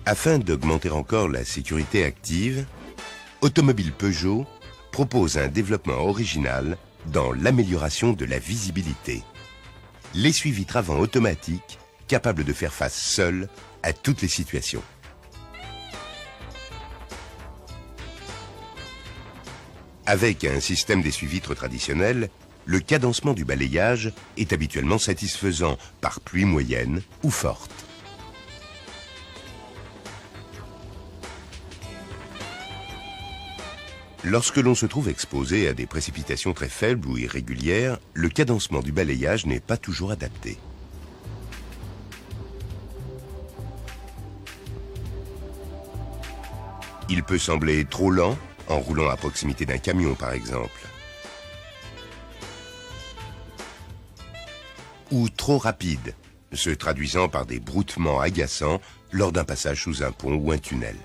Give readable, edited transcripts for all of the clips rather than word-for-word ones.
Afin d'augmenter encore la sécurité active, Automobile Peugeot propose un développement original dans l'amélioration de la visibilité. L'essuie-vitre avant automatique, capable de faire face seul à toutes les situations. Avec un système d'essuie-vitre traditionnel, le cadencement du balayage est habituellement satisfaisant par pluie moyenne ou forte. Lorsque l'on se trouve exposé à des précipitations très faibles ou irrégulières, le cadencement du balayage n'est pas toujours adapté. Il peut sembler trop lent, en roulant à proximité d'un camion par exemple. Ou trop rapide, se traduisant par des broutements agaçants lors d'un passage sous un pont ou un tunnel.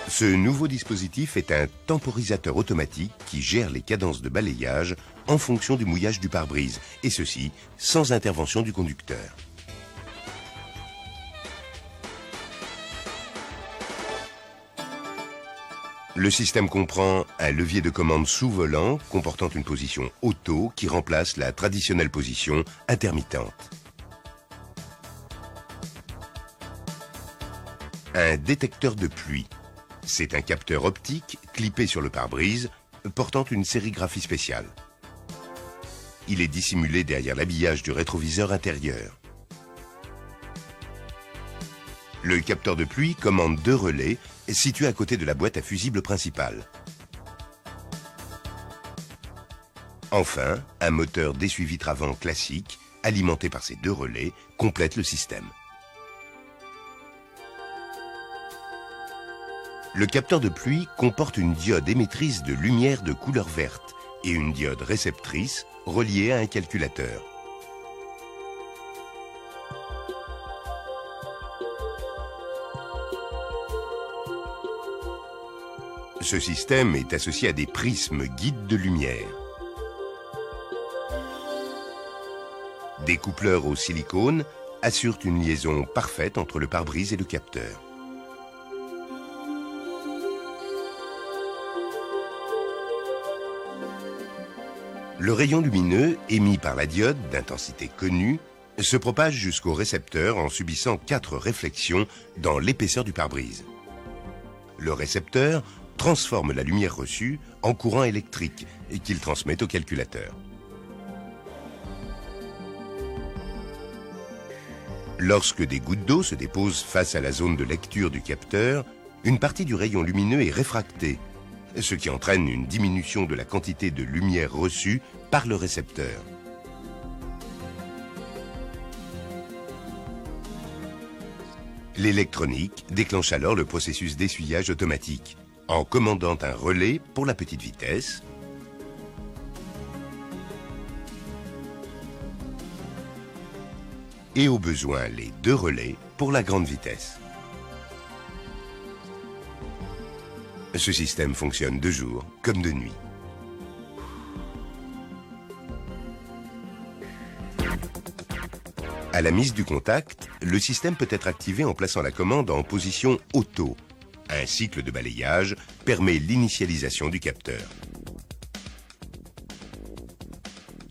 Ce nouveau dispositif est un temporisateur automatique qui gère les cadences de balayage en fonction du mouillage du pare-brise, et ceci sans intervention du conducteur. Le système comprend un levier de commande sous volant comportant une position auto qui remplace la traditionnelle position intermittente. Un détecteur de pluie. C'est un capteur optique clippé sur le pare-brise portant une sérigraphie spéciale. Il est dissimulé derrière l'habillage du rétroviseur intérieur. Le capteur de pluie commande 2 relais situés à côté de la boîte à fusibles principale. Enfin, un moteur d'essuie-vitre avant classique, alimenté par ces 2 relais, complète le système. Le capteur de pluie comporte une diode émettrice de lumière de couleur verte et une diode réceptrice reliée à un calculateur. Ce système est associé à des prismes guides de lumière. Des coupleurs au silicone assurent une liaison parfaite entre le pare-brise et le capteur. Le rayon lumineux émis par la diode d'intensité connue se propage jusqu'au récepteur en subissant 4 réflexions dans l'épaisseur du pare-brise. Le récepteur transforme la lumière reçue en courant électrique et qu'il transmet au calculateur. Lorsque des gouttes d'eau se déposent face à la zone de lecture du capteur, une partie du rayon lumineux est réfractée, ce qui entraîne une diminution de la quantité de lumière reçue par le récepteur. L'électronique déclenche alors le processus d'essuyage automatique, en commandant un relais pour la petite vitesse et au besoin les 2 relais pour la grande vitesse. Ce système fonctionne de jour comme de nuit. À la mise du contact, le système peut être activé en plaçant la commande en position auto. Un cycle de balayage permet l'initialisation du capteur.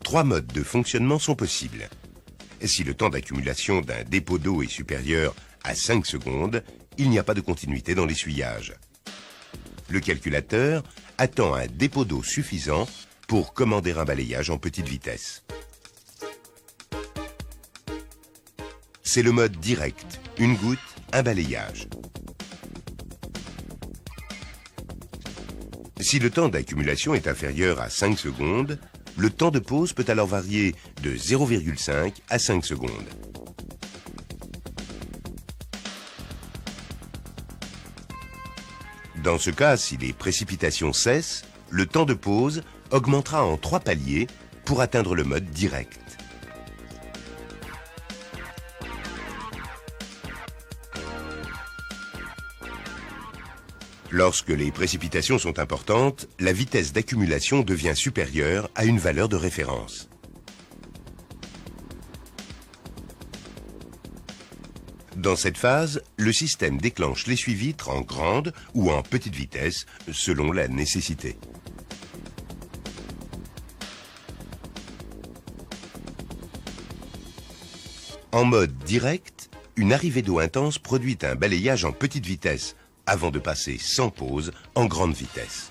3 modes de fonctionnement sont possibles. Si le temps d'accumulation d'un dépôt d'eau est supérieur à 5 secondes, il n'y a pas de continuité dans l'essuyage. Le calculateur attend un dépôt d'eau suffisant pour commander un balayage en petite vitesse. C'est le mode direct, une goutte, un balayage. Si le temps d'accumulation est inférieur à 5 secondes, le temps de pause peut alors varier de 0,5 à 5 secondes. Dans ce cas, si les précipitations cessent, le temps de pause augmentera en 3 paliers pour atteindre le mode direct. Lorsque les précipitations sont importantes, la vitesse d'accumulation devient supérieure à une valeur de référence. Dans cette phase, le système déclenche l'essuie-vitre en grande ou en petite vitesse, selon la nécessité. En mode direct, une arrivée d'eau intense produit un balayage en petite vitesse, avant de passer sans pause en grande vitesse.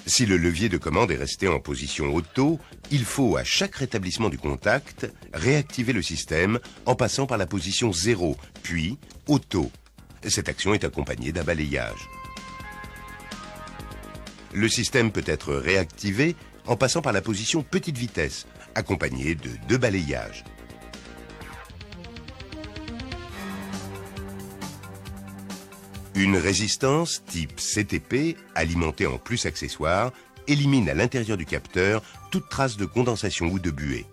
Si le levier de commande est resté en position auto, il faut à chaque rétablissement du contact réactiver le système en passant par la position 0, puis auto. Cette action est accompagnée d'un balayage. Le système peut être réactivé en passant par la position petite vitesse, accompagnée de 2 balayages. Une résistance type CTP, alimentée en plus accessoires, élimine à l'intérieur du capteur toute trace de condensation ou de buée.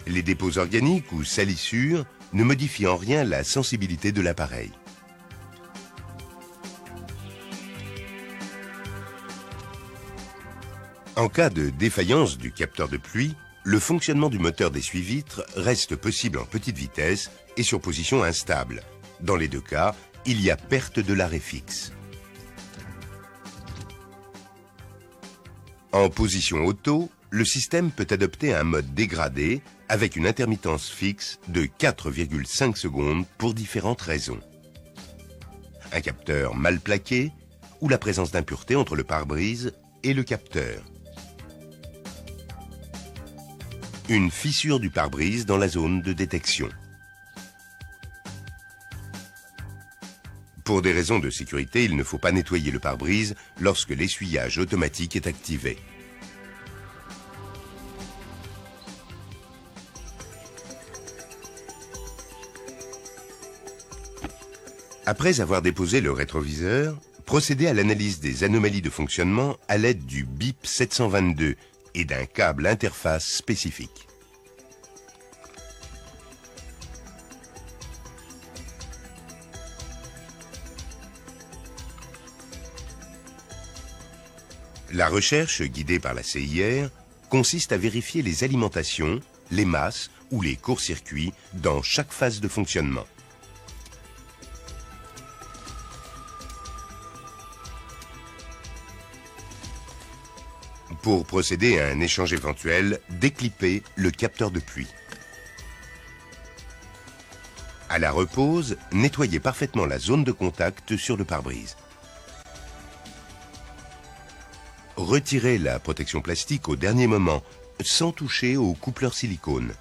Les dépôts organiques ou salissures ne modifient en rien la sensibilité de l'appareil. En cas de défaillance du capteur de pluie, le fonctionnement du moteur d'essuie-vitre reste possible en petite vitesse et sur position instable. Dans les deux cas, il y a perte de l'arrêt fixe. En position auto, le système peut adopter un mode dégradé avec une intermittence fixe de 4,5 secondes pour différentes raisons. Un capteur mal plaqué ou la présence d'impuretés entre le pare-brise et le capteur. Une fissure du pare-brise dans la zone de détection. Pour des raisons de sécurité, il ne faut pas nettoyer le pare-brise lorsque l'essuyage automatique est activé. Après avoir déposé le rétroviseur, procédez à l'analyse des anomalies de fonctionnement à l'aide du BIP 722 et d'un câble interface spécifique. La recherche, guidée par la CIR, consiste à vérifier les alimentations, les masses ou les courts-circuits dans chaque phase de fonctionnement. Pour procéder à un échange éventuel, déclippez le capteur de pluie. À la repose, nettoyez parfaitement la zone de contact sur le pare-brise. Retirez la protection plastique au dernier moment, sans toucher au coupleur silicone.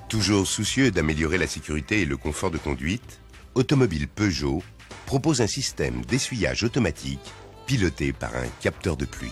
Toujours soucieux d'améliorer la sécurité et le confort de conduite, Automobile Peugeot propose un système d'essuyage automatique piloté par un capteur de pluie.